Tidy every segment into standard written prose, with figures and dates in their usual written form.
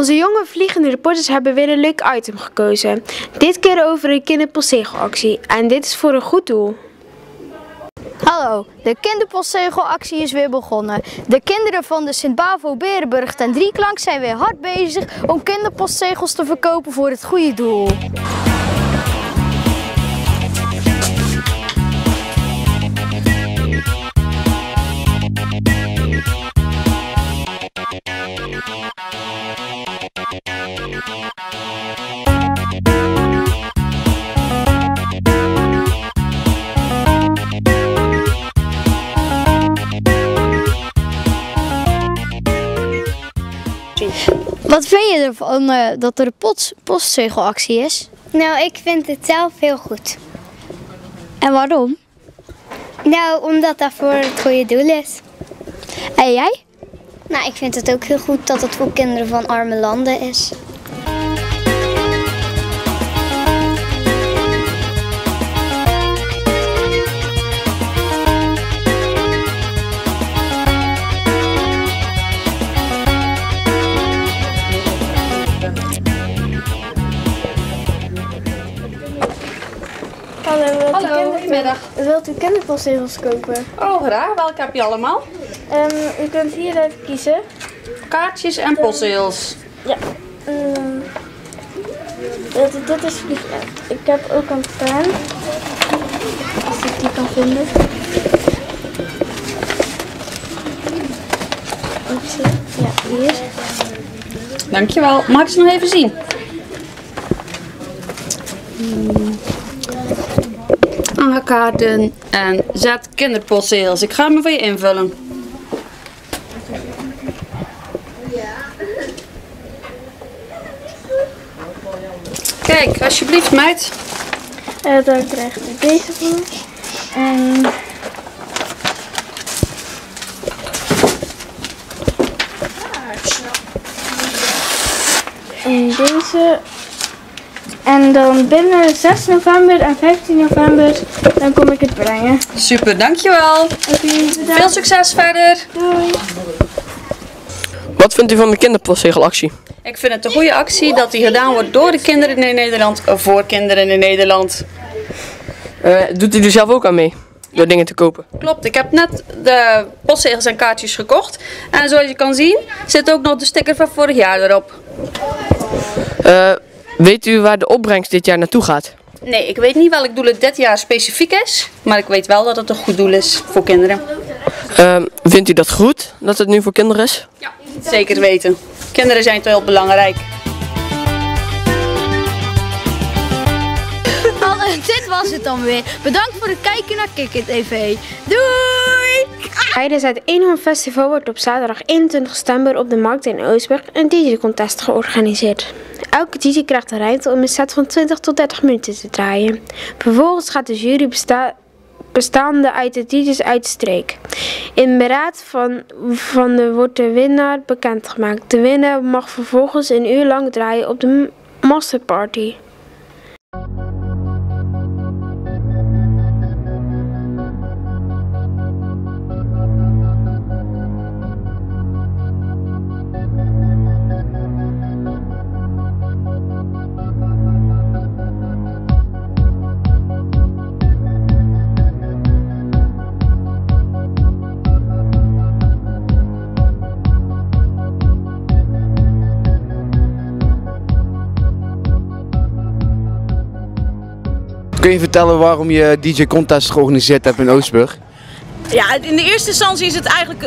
Onze jonge vliegende reporters hebben weer een leuk item gekozen. Dit keer over een kinderpostzegelactie. En dit is voor een goed doel. Hallo, de kinderpostzegelactie is weer begonnen. De kinderen van de Sint-Bavo Berenburg ten Drieklank zijn weer hard bezig om kinderpostzegels te verkopen voor het goede doel. Wat vind je ervan dat er een postzegelactie is? Nou, ik vind het zelf heel goed. En waarom? Nou, omdat dat voor het goede doel is. En jij? Nou, ik vind het ook heel goed dat het voor kinderen van arme landen is. Hallo, goedemiddag. Wilt u kinderpostzegels kopen? Oh, graag. Welke heb je allemaal? U kunt hieruit kiezen. Kaartjes en postzegels. Ja. Dit is vliegend. Ik heb ook een pen. Als ik die kan vinden. Ja, hier. Dankjewel. Mag ik ze nog even zien? Kaarten en zet kinderpostzegels. Ik ga hem voor je invullen. Kijk, alsjeblieft meid. Dan krijgt u deze voor. En deze. En dan binnen 6 november en 15 november dan kom ik het brengen. Super, dankjewel. Okay, veel succes verder. Doei. Wat vindt u van de kinderpostzegelactie? Ik vind het een goede actie dat die gedaan wordt door de kinderen in Nederland, voor kinderen in Nederland. Doet u er zelf ook aan mee? Door dingen te kopen? Klopt, ik heb net de postzegels en kaartjes gekocht. En zoals je kan zien zit ook nog de sticker van vorig jaar erop. Weet u waar de opbrengst dit jaar naartoe gaat? Nee, ik weet niet welk doel het dit jaar specifiek is. Maar ik weet wel dat het een goed doel is voor kinderen. Vindt u dat goed, dat het nu voor kinderen is? Ja, zeker weten. Kinderen zijn toch heel belangrijk. Dit was het dan weer. Bedankt voor het kijken naar Kikker TV. Doei! Tijdens het Eenhoorn Festival wordt op zaterdag 21 september op de Markt in Oostburg een DJ-contest georganiseerd. Elke DJ krijgt de ruimte om een set van 20 tot 30 minuten te draaien. Vervolgens gaat de jury bestaande uit de DJ's uit de streek. In beraad wordt de winnaar bekendgemaakt. De winnaar mag vervolgens een uur lang draaien op de masterparty. Kun je vertellen waarom je DJ-contest georganiseerd hebt in Oostburg? Ja, in de eerste instantie is het eigenlijk,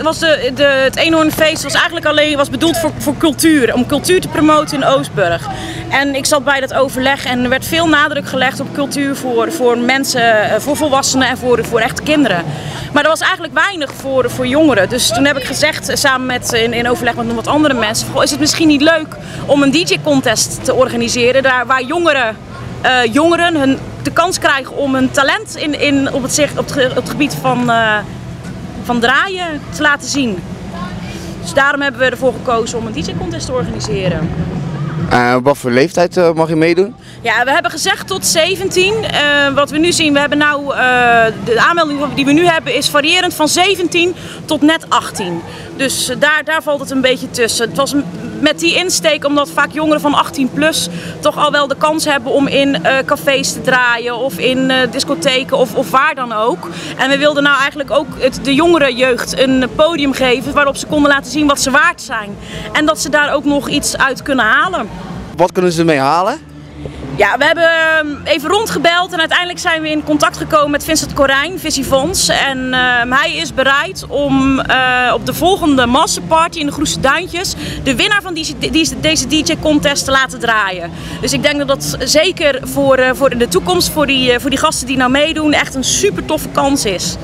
het Eenhoornfeest was eigenlijk alleen bedoeld voor cultuur, om cultuur te promoten in Oostburg. En ik zat bij dat overleg en er werd veel nadruk gelegd op cultuur voor mensen, voor volwassenen en voor echte kinderen. Maar er was eigenlijk weinig voor jongeren. Dus toen heb ik gezegd, samen met in overleg met nog wat andere mensen, is het misschien niet leuk om een DJ-contest te organiseren daar waar jongeren de kans krijgen om hun talent op het gebied van draaien te laten zien. Dus daarom hebben we ervoor gekozen om een DJ-contest te organiseren. Op wat voor leeftijd mag je meedoen? Ja, we hebben gezegd tot 17. Wat we nu zien, we hebben nou, de aanmelding die we nu hebben is variërend van 17 tot net 18. Dus daar valt het een beetje tussen. Het was met die insteek, omdat vaak jongeren van 18 plus toch al wel de kans hebben om in cafés te draaien of in discotheken of waar dan ook. En we wilden nou eigenlijk ook de jongere jeugd een podium geven waarop ze konden laten zien wat ze waard zijn. En dat ze daar ook nog iets uit kunnen halen. Wat kunnen ze ermee halen? Ja, we hebben even rondgebeld en uiteindelijk zijn we in contact gekomen met Vincent Corijn, Visiefonds. En hij is bereid om op de volgende masterparty in de Groese Duintjes de winnaar van deze DJ-contest te laten draaien. Dus ik denk dat dat zeker voor de toekomst, voor die gasten die nou meedoen, echt een super toffe kans is.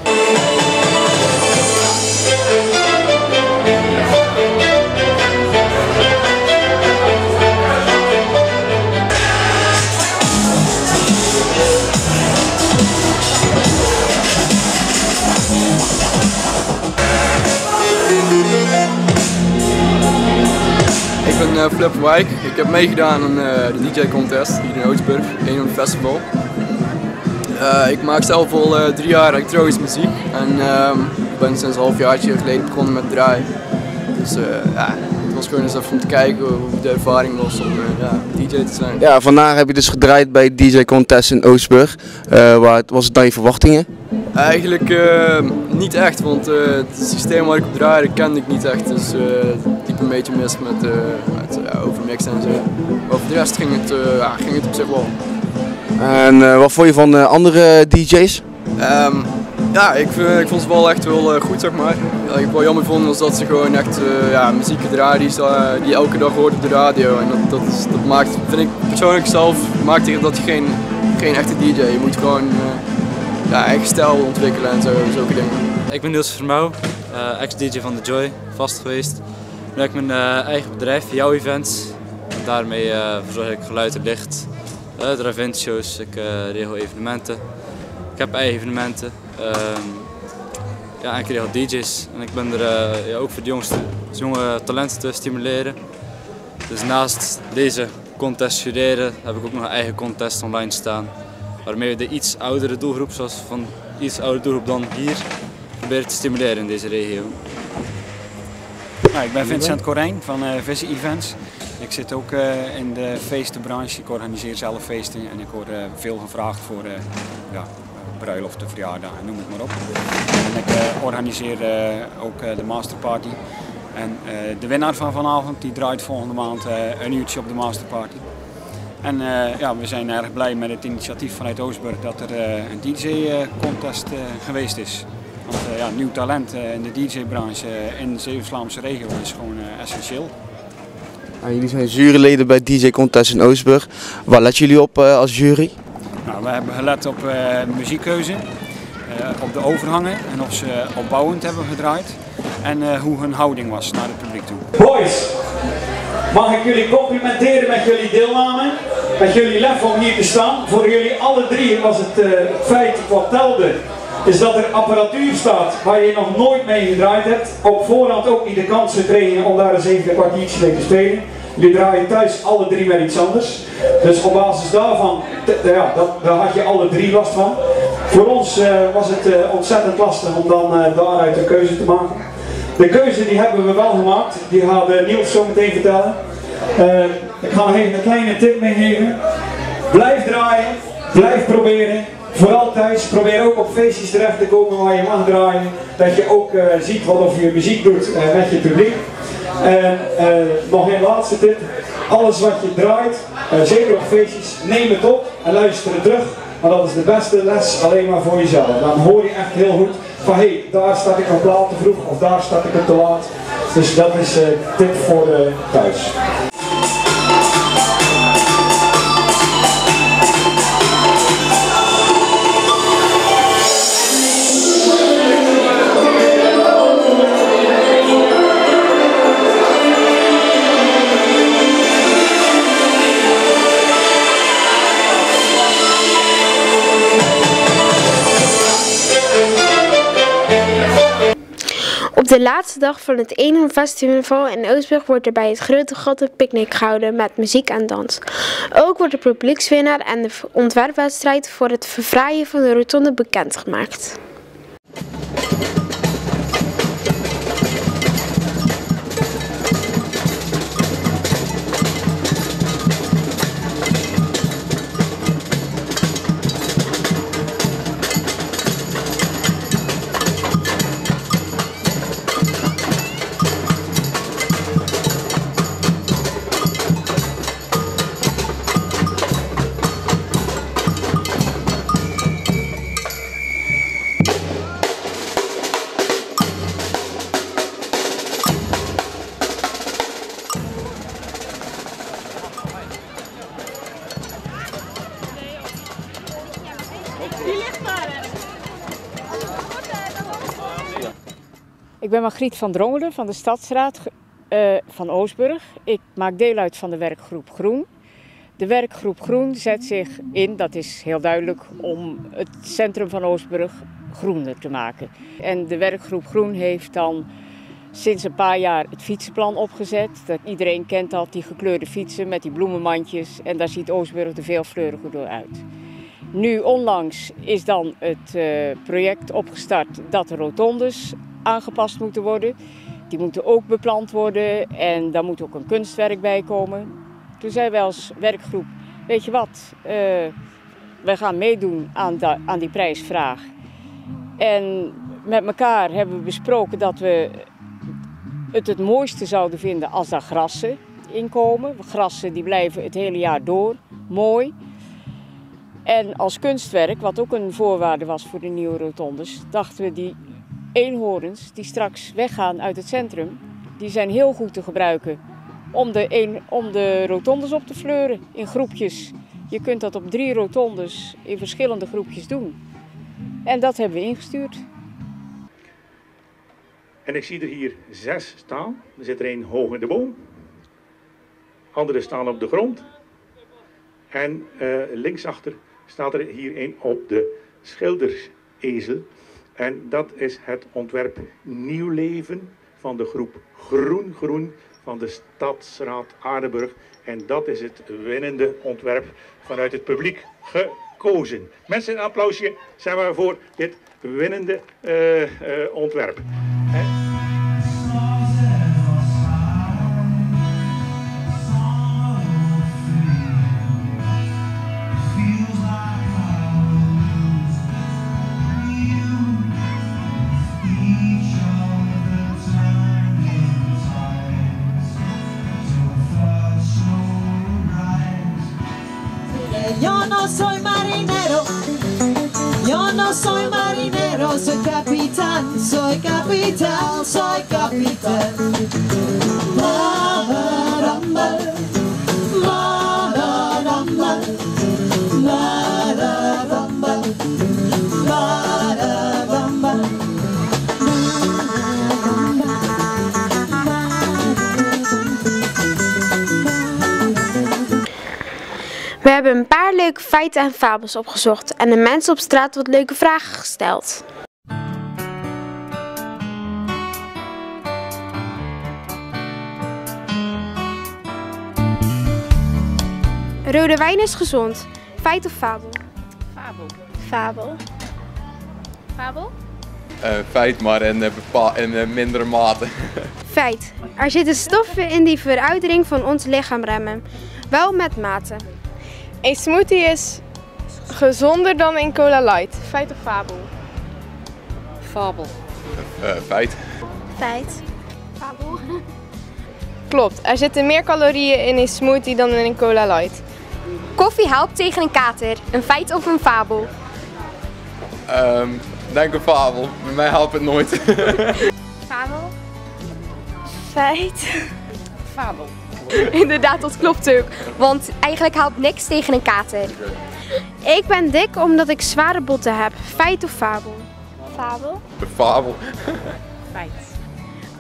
Ik ben Flip Wijk. Ik heb meegedaan aan de DJ-contest hier in Oostburg, een festival. Ik maak zelf al 3 jaar elektronische muziek en ik ben sinds een halfjaartje geleden begonnen met draaien. Dus ja, het was gewoon eens even om te kijken hoe de ervaring was om DJ te zijn. Ja, vandaag heb je dus gedraaid bij DJ-contest in Oostburg. Wat was het dan je verwachtingen? Eigenlijk niet echt, want het systeem waar ik op draaide kende ik niet echt. Dus het liep een beetje mis met overmixen en zo. Maar voor de rest ging het op zich wel. En wat vond je van andere DJ's? Ja, ik vond ze wel echt wel goed, zeg maar. Wat ik wel jammer vond was dat ze gewoon echt muziek draaien die elke dag hoort op de radio. En dat maakt, vind ik persoonlijk zelf, maakt dat je geen echte DJ. Je moet gewoon eigen stijl ontwikkelen en zulke dingen. Ik ben Niels Vermouw, ex-DJ van The Joy, vast geweest. Nu heb ik mijn eigen bedrijf, Jouw Events. En daarmee verzorg ik geluid en licht, drive-in shows, ik regel evenementen. Ik heb eigen evenementen. En ik regel DJ's. En ik ben er ook voor de jonge talenten te stimuleren. Dus naast deze contest studeren heb ik ook nog een eigen contest online staan. Waarmee we de iets oudere doelgroep, zoals van iets oudere doelgroep dan hier, proberen te stimuleren in deze regio. Ik ben Vincent Corijn van Visie Events. Ik zit ook in de feestenbranche. Ik organiseer zelf feesten en ik word veel gevraagd voor bruiloften, verjaardagen, noem het maar op. En ik organiseer ook de masterparty. En de winnaar van vanavond die draait volgende maand een uurtje op de masterparty. En we zijn erg blij met het initiatief vanuit Oostburg dat er een DJ-contest geweest is. Want nieuw talent in de DJ-branche in de Zeeuws-Vlaamse regio is gewoon essentieel. Jullie zijn juryleden bij DJ-contest in Oostburg. Waar letten jullie op als jury? We hebben gelet op muziekkeuze, op de overgangen en of ze opbouwend hebben gedraaid. En hoe hun houding was naar het publiek toe. Boys, mag ik jullie complimenteren met jullie deelname, met jullie lef om hier te staan. Voor jullie alle drie was het feit wat telde, is dat er apparatuur staat waar je nog nooit mee gedraaid hebt. Op voorhand ook niet de kans gekregen om daar eens even een kwartiertje mee te spelen. Jullie draaien thuis alle drie met iets anders. Dus op basis daarvan, daar had je alle drie last van. Voor ons was het ontzettend lastig om dan daaruit een keuze te maken. De keuze die hebben we wel gemaakt, die gaat Niels zo meteen vertellen. Ik ga nog even een kleine tip meegeven. Blijf draaien, blijf proberen. Vooral thuis, probeer ook op feestjes terecht te komen waar je mag draaien. Dat je ook ziet wat of je muziek doet met je publiek. En nog een laatste tip. Alles wat je draait, zeker op feestjes, neem het op en luister het terug. Maar dat is de beste les alleen maar voor jezelf. Dan hoor je echt heel goed van hé, daar start ik een plaat te vroeg of daar start ik het te laat. Dus dat is een tip voor thuis. Op de laatste dag van het Eenhoorn Festival in Oostburg wordt er bij het Grote Gat een picknick gehouden met muziek en dans. Ook wordt de publiekswinnaar en de ontwerpwedstrijd voor het verfraaien van de rotonde bekendgemaakt. Ik ben Margriet van Drongelen van de Stadsraad van Oostburg. Ik maak deel uit van de werkgroep Groen. De werkgroep Groen zet zich in, dat is heel duidelijk, om het centrum van Oostburg groener te maken. En de werkgroep Groen heeft dan sinds een paar jaar het fietsenplan opgezet. Dat iedereen kent dat, die gekleurde fietsen met die bloemenmandjes. En daar ziet Oostburg er veelfleuriger door uit. Nu onlangs is dan het project opgestart dat de rotondes aangepast moeten worden. Die moeten ook beplant worden en daar moet ook een kunstwerk bij komen. Toen zei wij als werkgroep, weet je wat, wij gaan meedoen aan die prijsvraag. En met elkaar hebben we besproken dat we het mooiste zouden vinden als daar grassen in komen. Grassen die blijven het hele jaar door, mooi. En als kunstwerk, wat ook een voorwaarde was voor de nieuwe rotondes, dachten we die eenhoorns die straks weggaan uit het centrum, die zijn heel goed te gebruiken om de rotondes op te fleuren in groepjes. Je kunt dat op 3 rotondes in verschillende groepjes doen. En dat hebben we ingestuurd. En ik zie er hier 6 staan. Er zit er 1 hoog in de boom. Andere staan op de grond. En linksachter staat er hier 1 op de schildersezel. En dat is het ontwerp Nieuw Leven van de groep Groen van de Stadsraad Aardenburg. En dat is het winnende ontwerp vanuit het publiek gekozen. Mensen, een applausje zijn we voor dit winnende ontwerp. Yo no soy marinero, yo no soy marinero, soy capitán, soy capitán, soy capitán. Mararamba, mararamba, mararamba, mararamba. We hebben een paar leuke feiten en fabels opgezocht en de mensen op straat wat leuke vragen gesteld. Rode wijn is gezond. Feit of fabel? Fabel. Fabel. Fabel? Feit, maar in mindere mate. Feit. Er zitten stoffen in die veroudering van ons lichaam remmen. Wel met mate. Een smoothie is gezonder dan een cola light. Feit of fabel? Fabel. Feit. Feit. Fabel. Klopt, er zitten meer calorieën in een smoothie dan in een cola light. Koffie helpt tegen een kater. Een feit of een fabel? Denk een fabel. Bij mij helpt het nooit. Fabel. Feit. Fabel. Inderdaad, dat klopt ook. Want eigenlijk helpt niks tegen een kater. Ik ben dik omdat ik zware botten heb. Feit of fabel? Fabel. Een fabel. Feit.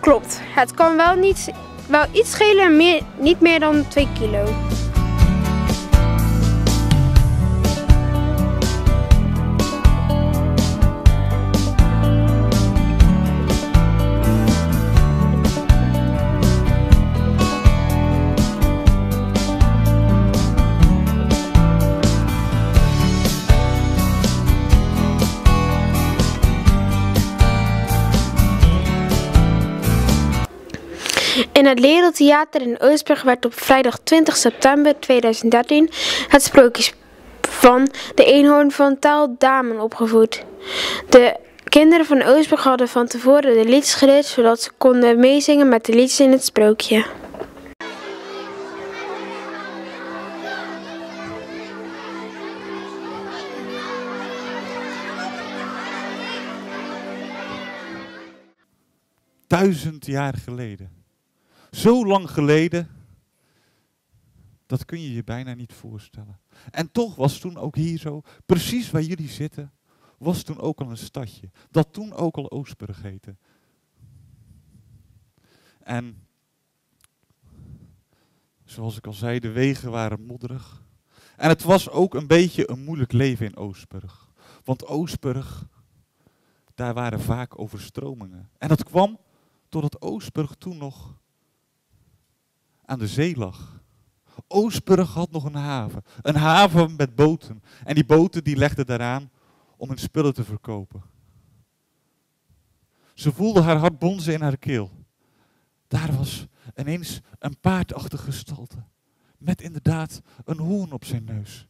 Klopt. Het kan wel iets schelen, niet meer dan 2 kilo. In het Lereltheater in Oostburg werd op vrijdag 20 september 2013 het sprookje van de eenhoorn van Taal Damen opgevoerd. De kinderen van Oostburg hadden van tevoren de liedjes geleerd zodat ze konden meezingen met de liedjes in het sprookje. Duizend jaar geleden. Zo lang geleden, dat kun je je bijna niet voorstellen. En toch was toen ook hier zo, precies waar jullie zitten, was toen ook al een stadje. Dat toen ook al Oostburg heette. En zoals ik al zei, de wegen waren modderig. En het was ook een beetje een moeilijk leven in Oostburg. Want Oostburg, daar waren vaak overstromingen. En dat kwam doordat Oostburg toen nog aan de zee lag. Oostburg had nog een haven. Een haven met boten. En die boten die legden daaraan om hun spullen te verkopen. Ze voelde haar hart bonzen in haar keel. Daar was ineens een paardachtige gestalte. Met inderdaad een hoorn op zijn neus.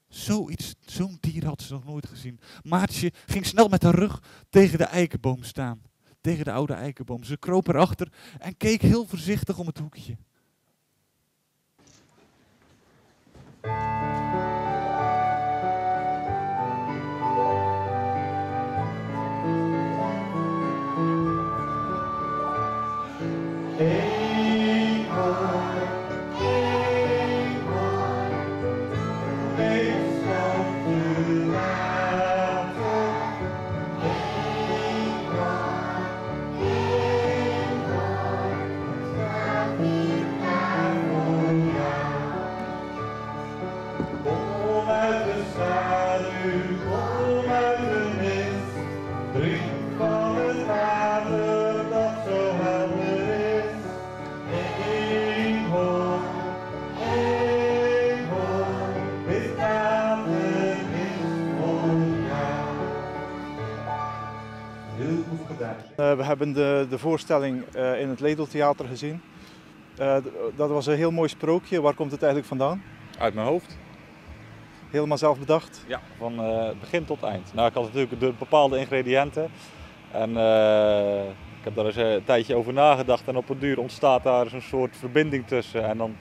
Zo'n dier had ze nog nooit gezien. Maartje ging snel met haar rug tegen de eikenboom staan. Tegen de oude eikenboom. Ze kroop erachter en keek heel voorzichtig om het hoekje. We hebben de voorstelling in het Ledeltheater gezien. Dat was een heel mooi sprookje. Waar komt het eigenlijk vandaan? Uit mijn hoofd. Helemaal zelf bedacht? Ja, van begin tot eind. Nou, ik had natuurlijk de bepaalde ingrediënten. En ik heb daar eens een tijdje over nagedacht. En op een duur ontstaat daar een soort verbinding tussen. En dan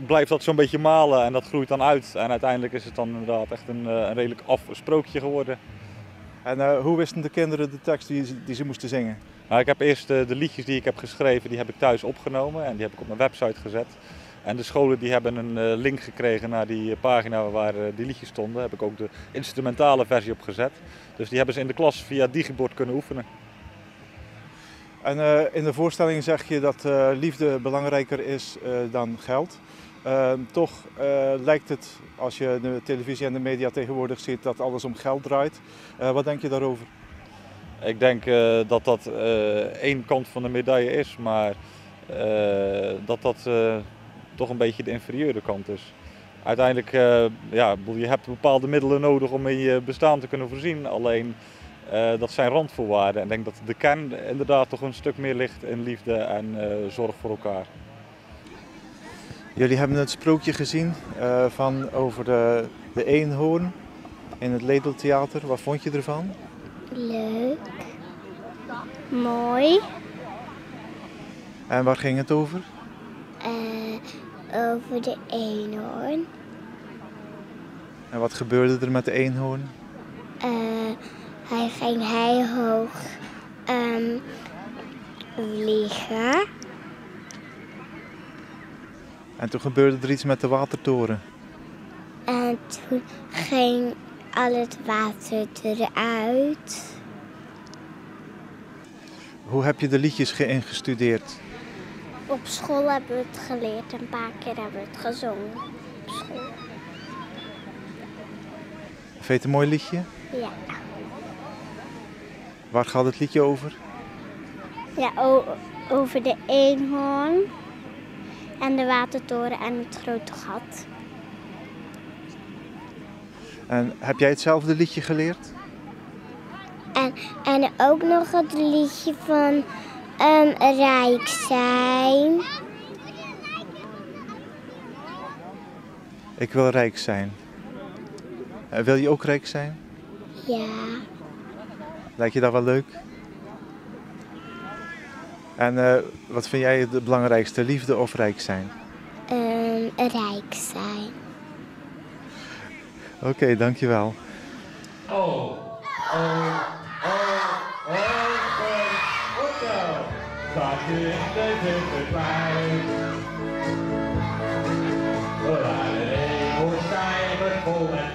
blijft dat zo'n beetje malen en dat groeit dan uit. En uiteindelijk is het dan inderdaad echt een redelijk sprookje geworden. En hoe wisten de kinderen de tekst die ze moesten zingen? Nou, ik heb eerst de liedjes die ik heb geschreven, die heb ik thuis opgenomen en die heb ik op mijn website gezet. En de scholen die hebben een link gekregen naar die pagina waar die liedjes stonden. Daar heb ik ook de instrumentale versie op gezet. Dus die hebben ze in de klas via digibord kunnen oefenen. En in de voorstelling zeg je dat liefde belangrijker is dan geld. Toch lijkt het, als je de televisie en de media tegenwoordig ziet, dat alles om geld draait. Wat denk je daarover? Ik denk dat één kant van de medaille is, maar dat toch een beetje de inferieure kant is. Uiteindelijk, je hebt bepaalde middelen nodig om in je bestaan te kunnen voorzien. Alleen, dat zijn randvoorwaarden. En ik denk dat de kern inderdaad toch een stuk meer ligt in liefde en zorg voor elkaar. Jullie hebben het sprookje gezien over de eenhoorn in het Ledeltheater. Wat vond je ervan? Leuk. Mooi. En waar ging het over? Over de eenhoorn. En wat gebeurde er met de eenhoorn? Hij ging heel hoog vliegen. En toen gebeurde er iets met de watertoren. En toen ging al het water eruit. Hoe heb je de liedjes ingestudeerd? Op school hebben we het geleerd. Een paar keer hebben we het gezongen op school. Vind je het een mooi liedje? Ja. Waar gaat het liedje over? Ja, over de eenhoorn en de watertoren en het grote gat. En heb jij hetzelfde liedje geleerd? En ook nog het liedje van rijk zijn. Ik wil rijk zijn. Wil je ook rijk zijn? Ja. Lijkt je dat wel leuk? En wat vind jij het belangrijkste, liefde of rijk zijn? Rijk zijn. Oké, dankjewel. Staat je in deze verdwijnt. Waar de eenhoorn zijn we vol met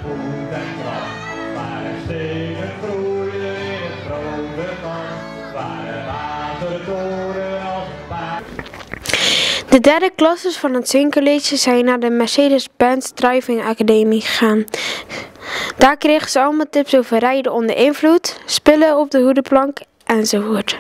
De derde klasses van het Swing-college zijn naar de Mercedes-Benz Driving Academie gegaan. Daar kregen ze allemaal tips over rijden onder invloed, spullen op de hoedenplank enzovoort.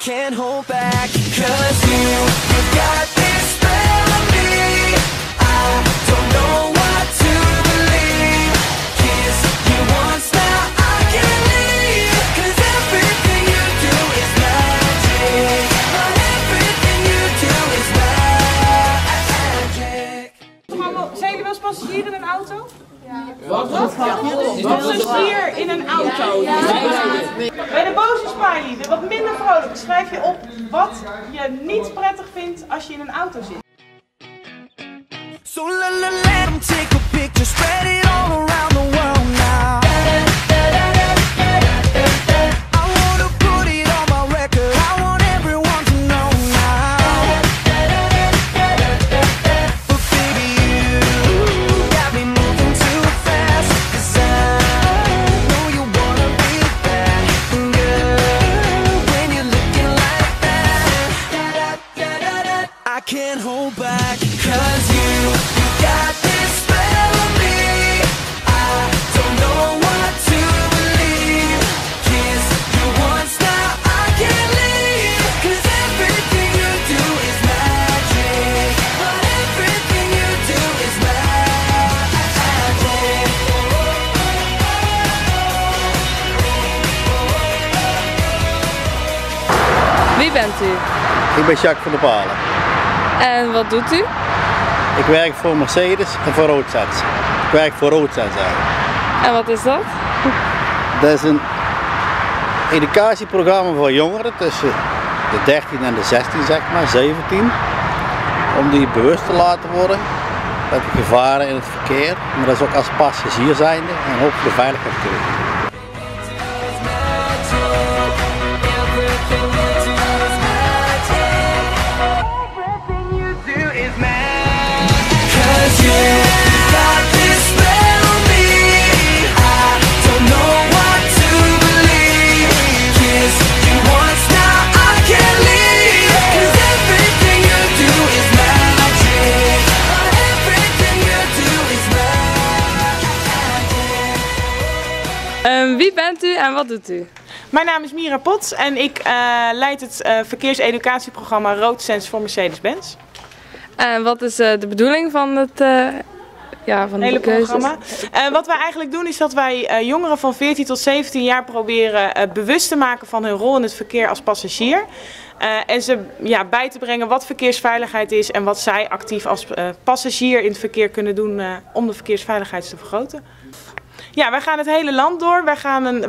Can't hold back, 'cause you got this spell on me. I don't know what to believe. Kiss you once, now I can't leave. 'Cause everything you do is magic. But everything you do is magic. Zijn jullie wel eens passagier in een auto? Wat? Passagier in een auto. Bij de boze smiley, de wat minder vrolijk, schrijf je op wat je niet prettig vindt als je in een auto zit. So let them take a picture, spread it all around the world now. I wanna put it on my record, I want everyone to know now. But baby, you got me moving too fast, 'cause I know you wanna be bad. Girl, when you're looking like that, I can't hold back, 'cause you got this spell on me. I don't know what to believe. Kiss you once, now I can't leave. 'Cause everything you do is magic. But everything you do is magic. Wie bent u? Ik ben Jacques van der Palen. En wat doet u? Ik werk voor Mercedes en voor Roodsense. Ik werk voor Roodsense eigenlijk. En wat is dat? Dat is een educatieprogramma voor jongeren tussen de 13 en de 16, zeg maar, 17. Om die bewust te laten worden met de gevaren in het verkeer. Maar dat is ook als passagier zijnde en hopelijk veiligheid te doen. Wie bent u en wat doet u? Mijn naam is Mira Pot en ik leid het verkeerseducatieprogramma Roodsense voor Mercedes-Benz. En wat is de bedoeling van het hele programma? Wat wij eigenlijk doen is dat wij jongeren van 14 tot 17 jaar proberen bewust te maken van hun rol in het verkeer als passagier. En ze bij te brengen wat verkeersveiligheid is en wat zij actief als passagier in het verkeer kunnen doen om de verkeersveiligheid te vergroten. Ja, wij gaan het hele land door.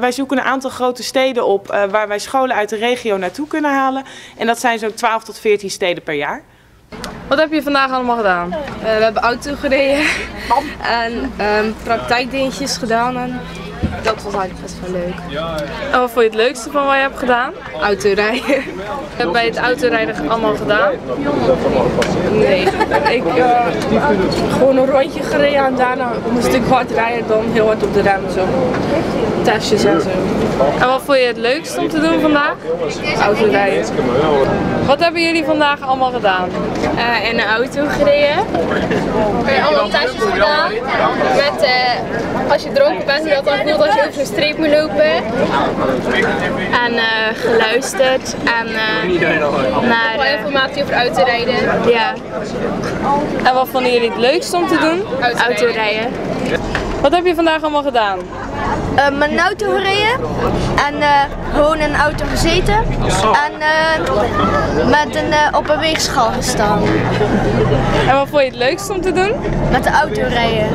Wij zoeken een aantal grote steden op waar wij scholen uit de regio naartoe kunnen halen. En dat zijn zo'n 12 tot 14 steden per jaar. Wat heb je vandaag allemaal gedaan? We hebben auto gereden en praktijkdingetjes gedaan. En dat was eigenlijk best wel leuk. En wat vond je het leukste van wat je hebt gedaan? Autorijden. Wat heb je bij het autorijden allemaal gedaan? Nee, ik gewoon een rondje gereden en daarna een stuk hard rijden, dan heel hard op de rem zo. Testjes en zo. En wat vond je het leukst om te doen vandaag? Autorijden. Wat hebben jullie vandaag allemaal gedaan? In een auto gereden. We hebben allemaal testjes gedaan. Met als je dronken bent, hoe dat dan voelt als je over een streep moet lopen. En geluisterd en naar informatie over autorijden. Ja. En wat vonden jullie het leukst om te doen? Autorijden. Wat heb je vandaag allemaal gedaan? Met een auto gereden en gewoon in een auto gezeten en op een weegschaal gestaan. En wat vond je het leukst om te doen? Met de auto rijden.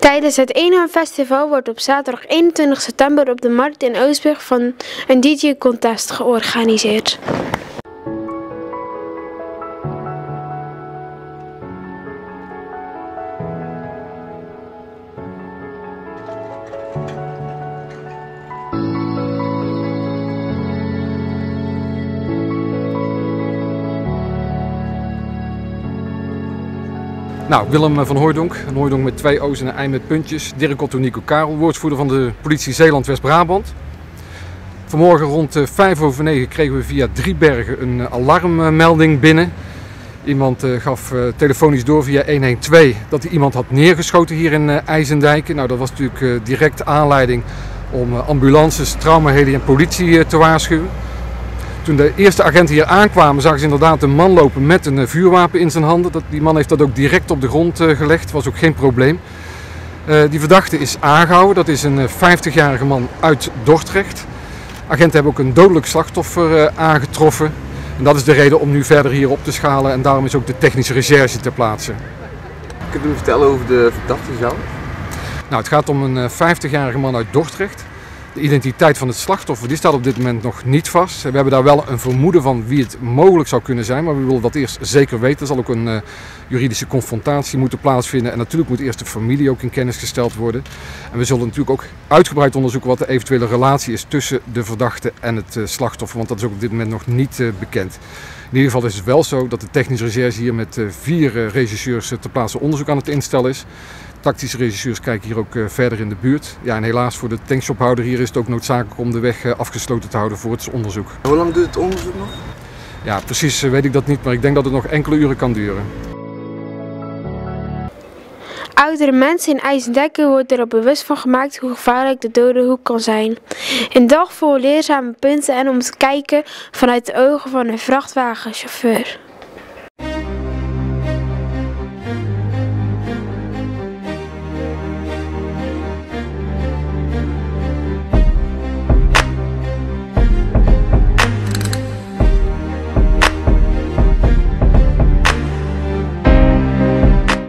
Tijdens het Eenhoorn Festival wordt op zaterdag 21 september op de markt in Oostburg van een DJ-contest georganiseerd. Nou, Willem van Hooijdonk. Een Hooijdonk met 2 O's en een ei met puntjes. Dirk Otto Nico Karel, woordvoerder van de politie Zeeland-West-Brabant. Vanmorgen rond 9:05 kregen we via Driebergen een alarmmelding binnen. Iemand gaf telefonisch door via 112 dat hij iemand had neergeschoten hier in IJsendijk. Nou, dat was natuurlijk direct aanleiding om ambulances, traumaheli en politie te waarschuwen. Toen de eerste agenten hier aankwamen, zagen ze inderdaad een man lopen met een vuurwapen in zijn handen. Die man heeft dat ook direct op de grond gelegd, was ook geen probleem. Die verdachte is aangehouden, dat is een 50-jarige man uit Dordrecht. Agenten hebben ook een dodelijk slachtoffer aangetroffen. En dat is de reden om nu verder hier op te schalen en daarom is ook de technische recherche ter plaatse. Kunt u me vertellen over de verdachte zelf? Nou, het gaat om een 50-jarige man uit Dordrecht. De identiteit van het slachtoffer die staat op dit moment nog niet vast. We hebben daar wel een vermoeden van wie het mogelijk zou kunnen zijn, maar we willen dat eerst zeker weten. Er zal ook een juridische confrontatie moeten plaatsvinden en natuurlijk moet eerst de familie ook in kennis gesteld worden. En we zullen natuurlijk ook uitgebreid onderzoeken wat de eventuele relatie is tussen de verdachte en het slachtoffer, want dat is ook op dit moment nog niet bekend. In ieder geval is het wel zo dat de technische recherche hier met 4 regisseurs ter plaatse onderzoek aan het instellen is. Tactische regisseurs kijken hier ook verder in de buurt. Ja, en helaas voor de tankshophouder hier is het ook noodzakelijk om de weg afgesloten te houden voor het onderzoek. Hoe lang duurt het onderzoek nog? Ja, precies weet ik dat niet, maar ik denk dat het nog enkele uren kan duren. Oudere mensen in IJsendijk worden er bewust van gemaakt hoe gevaarlijk de dode hoek kan zijn. Een dag vol leerzame punten en om te kijken vanuit de ogen van een vrachtwagenchauffeur.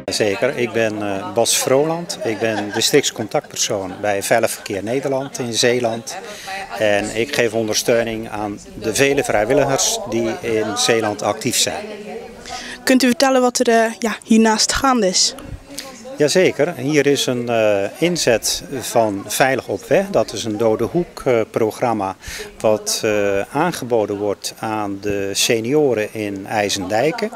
Zeker, ik ben Bas Vroland. Ik ben districtscontactpersoon bij Veilig Verkeer Nederland in Zeeland. En ik geef ondersteuning aan de vele vrijwilligers die in Zeeland actief zijn. Kunt u vertellen wat er hiernaast gaande is? Jazeker, hier is een inzet van Veilig op Weg. Dat is een dode hoek programma wat aangeboden wordt aan de senioren in IJsendijken.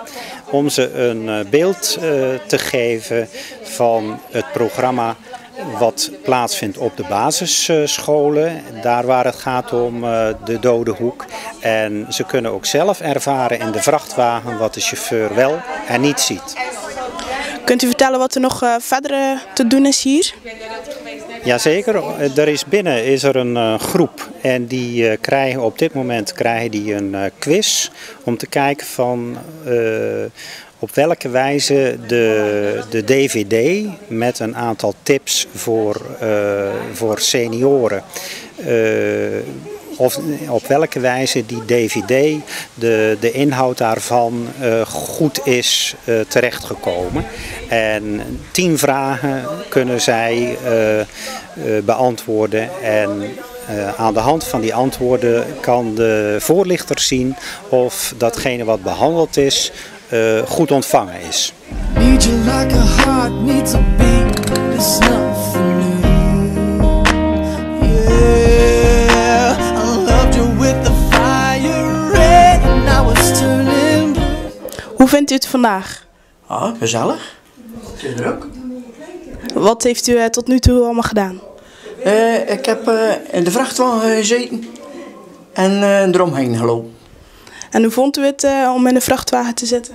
Om ze een beeld te geven van het programma wat plaatsvindt op de basisscholen. Daar waar het gaat om de dode hoek. En ze kunnen ook zelf ervaren in de vrachtwagen wat de chauffeur wel en niet ziet. Kunt u vertellen wat er nog verder te doen is hier? Jazeker, binnen is er een groep en die krijgen op dit moment een quiz om te kijken van op welke wijze de DVD met een aantal tips voor senioren of op welke wijze die DVD, de inhoud daarvan goed is terechtgekomen. En 10 vragen kunnen zij beantwoorden en aan de hand van die antwoorden kan de voorlichter zien of datgene wat behandeld is goed ontvangen is. Need you like a heart needs a beat, it's nothing new. Yeah, I loved you with the fire red and now it's turning blue. Hoe vindt u het vandaag? Ah, gezellig. Het is druk. Wat heeft u tot nu toe allemaal gedaan? Ik heb in de vrachtwagen gezeten en eromheen gelopen. En hoe vond u het om in de vrachtwagen te zitten?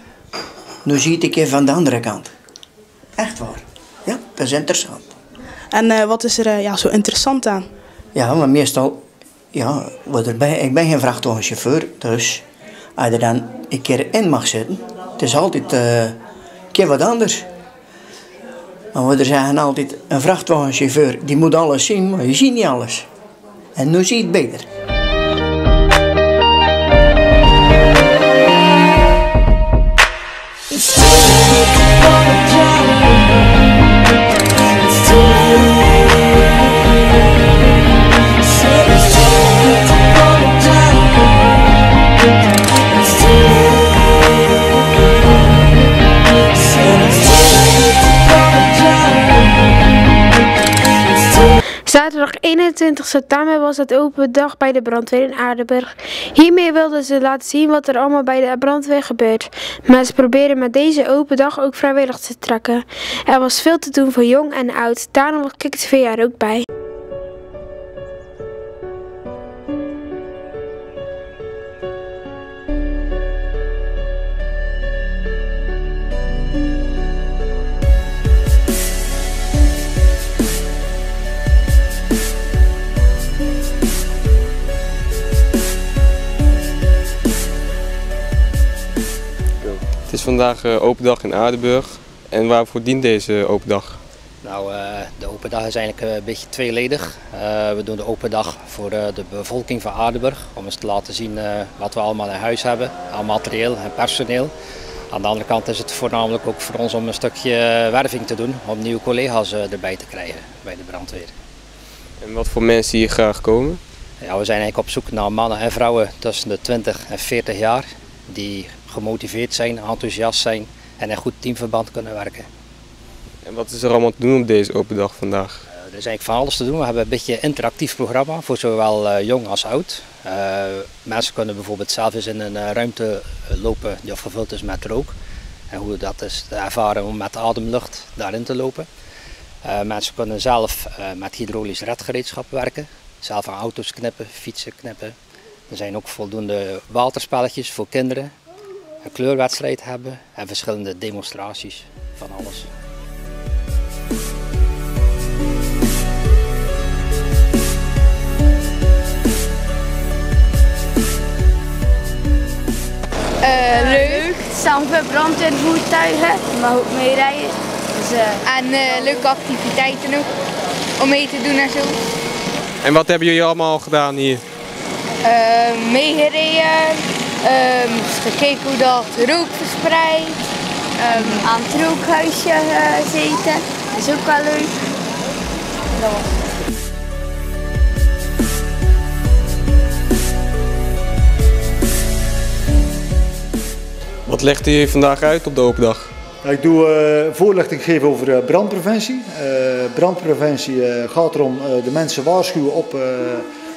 Nu zie ik je van de andere kant. Echt waar. Ja, dat is interessant. En wat is er zo interessant aan? Ja, maar meestal, wat erbij, ik ben geen vrachtwagenchauffeur, dus als je er dan een keer in mag zitten, het is altijd een keer wat anders. Maar we zeggen altijd, een vrachtwagenchauffeur die moet alles zien, maar je ziet niet alles. En nu zie je het beter. It's too 21 september was het open dag bij de brandweer in Aardenburg. Hiermee wilden ze laten zien wat er allemaal bij de brandweer gebeurt. Maar ze proberen met deze open dag ook vrijwillig te trekken. Er was veel te doen voor jong en oud, daarom was Kik TV er ook bij. Het is vandaag open dag in Aardenburg. En waarvoor dient deze open dag? Nou, de open dag is eigenlijk een beetje tweeledig. We doen de open dag voor de bevolking van Aardenburg. Om eens te laten zien wat we allemaal in huis hebben. Aan materieel en personeel. Aan de andere kant is het voornamelijk ook voor ons om een stukje werving te doen. Om nieuwe collega's erbij te krijgen bij de brandweer. En wat voor mensen hier graag komen? Ja, we zijn eigenlijk op zoek naar mannen en vrouwen tussen de 20 en 40 jaar. Die gemotiveerd zijn, enthousiast zijn en in goed teamverband kunnen werken. En wat is er allemaal te doen op deze open dag vandaag? Er is eigenlijk van alles te doen. We hebben een beetje een interactief programma voor zowel jong als oud. Mensen kunnen bijvoorbeeld zelf eens in een ruimte lopen die gevuld is met rook. En hoe dat is te ervaren om met ademlucht daarin te lopen. Mensen kunnen zelf met hydraulisch redgereedschap werken. Zelf aan auto's knippen, fietsen knippen. Er zijn ook voldoende waterspelletjes voor kinderen. Een kleurwedstrijd hebben en verschillende demonstraties van alles. Leuk, samen met brandweervoertuigen, je mag ook meerijden. Dus, en leuke activiteiten ook, om mee te doen en zo. En wat hebben jullie allemaal gedaan hier? Meegereden, gekeken hoe dat rook verspreidt, aan het rookhuisje gezeten, dat is ook wel leuk. Dat was het. Wat legt u vandaag uit op de open dag? Ik doe voorlichting geven over brandpreventie. Brandpreventie gaat erom de mensen waarschuwen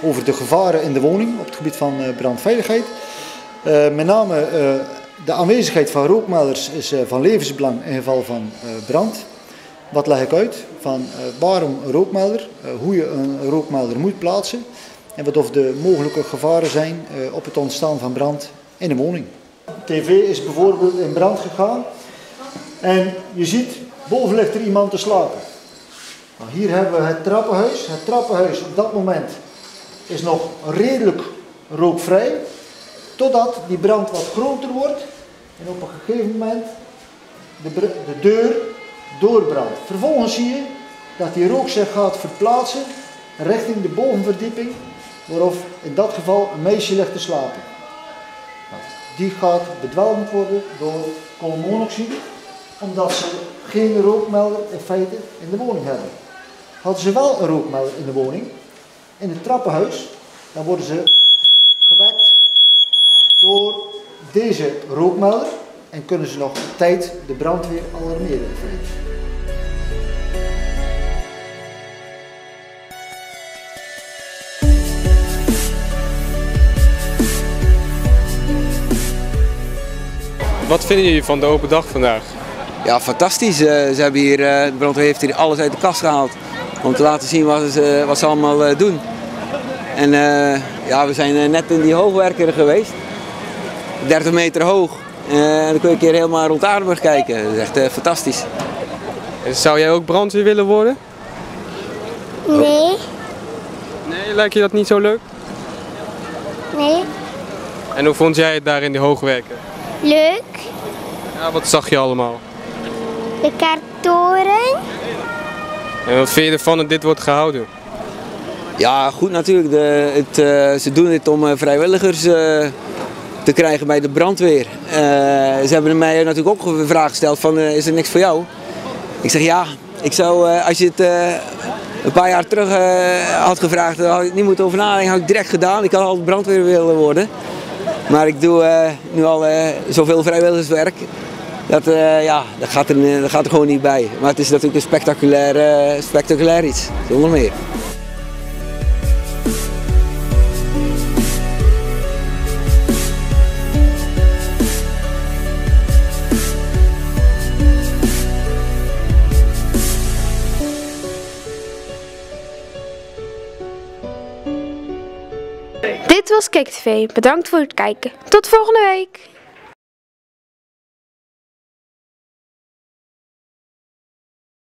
over de gevaren in de woning op het gebied van brandveiligheid. Met name de aanwezigheid van rookmelders is van levensbelang in geval van brand. Wat leg ik uit? Van waarom een rookmelder, hoe je een rookmelder moet plaatsen en wat of de mogelijke gevaren zijn op het ontstaan van brand in een woning. TV is bijvoorbeeld in brand gegaan en je ziet, boven ligt er iemand te slapen. Nou, hier hebben we het trappenhuis. Het trappenhuis op dat moment is nog redelijk rookvrij, totdat die brand wat groter wordt en op een gegeven moment de deur doorbrandt. Vervolgens zie je dat die rook zich gaat verplaatsen richting de bovenverdieping, waarop in dat geval een meisje ligt te slapen. Die gaat bedwelmd worden door koolmonoxide, omdat ze geen rookmelder in feite in de woning hebben. Hadden ze wel een rookmelder in de woning, in het trappenhuis, dan worden ze gewekt door deze rookmelder en kunnen ze nog op tijd de brandweer alarmeren in feite. Wat vinden jullie van de open dag vandaag? Ja, fantastisch. Ze hebben hier, de brandweer heeft hier alles uit de kast gehaald om te laten zien wat ze allemaal doen. En ja, we zijn net in die hoogwerker geweest, 30 meter hoog. En dan kun je een keer helemaal rond Aardenburg kijken. Dat is echt fantastisch. En zou jij ook brandweer willen worden? Nee. Nee, lijkt je dat niet zo leuk? Nee. En hoe vond jij het daar in die hoogwerker? Leuk. Ja, wat zag je allemaal? De Kerktoren. En wat vind je ervan dat dit wordt gehouden? Ja, goed natuurlijk. Ze doen dit om vrijwilligers te krijgen bij de brandweer. Ze hebben mij natuurlijk ook een vraag gesteld van is er niks voor jou? Ik zeg ja, ik zou, als je het een paar jaar terug had gevraagd, dan had ik niet moeten over nadenken, had ik direct gedaan. Ik had al brandweer willen worden. Maar ik doe nu al zoveel vrijwilligerswerk, dat gaat er gewoon niet bij. Maar het is natuurlijk een spectaculair iets, zonder meer. Dit was Kik TV. Bedankt voor het kijken. Tot volgende week.